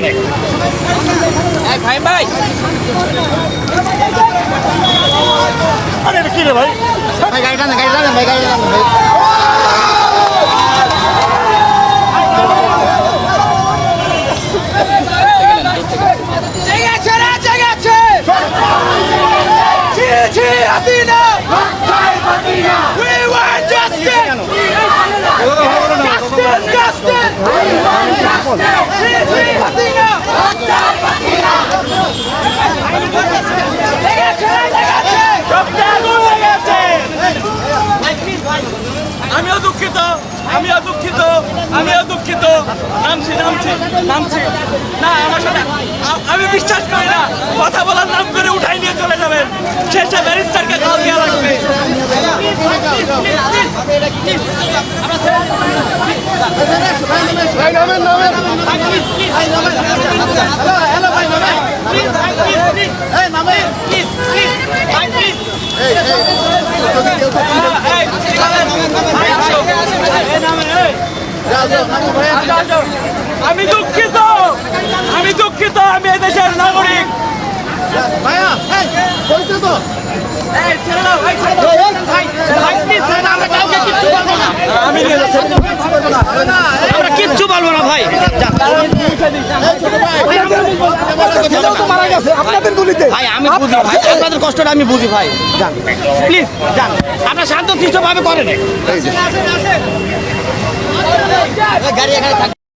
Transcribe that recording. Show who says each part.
Speaker 1: করেন ভাই ভাই
Speaker 2: আরে কি রে ভাই ভাই গাড়ি টানেন ভাই গাড়ি টানেন ভাই
Speaker 1: আমিও দুঃখিত নামছি না আমার সাথে আমি বিশ্বাস করি না কথা বলার নাম করে উঠাই নিয়ে চলে যাবেন শেষে ব্যারিস্টারকে কল দেওয়া লাগবে আমি দুঃখিত আমি এদেশের নাগরিক আমরা কিচ্ছু বলবো না ভাই ভাই আমি বুঝি ভাই আপনাদের কষ্টটা আমি বুঝি ভাই যান প্লিজ যান আপনারা শান্তশিষ্টভাবে করেন গাড়ি এখানে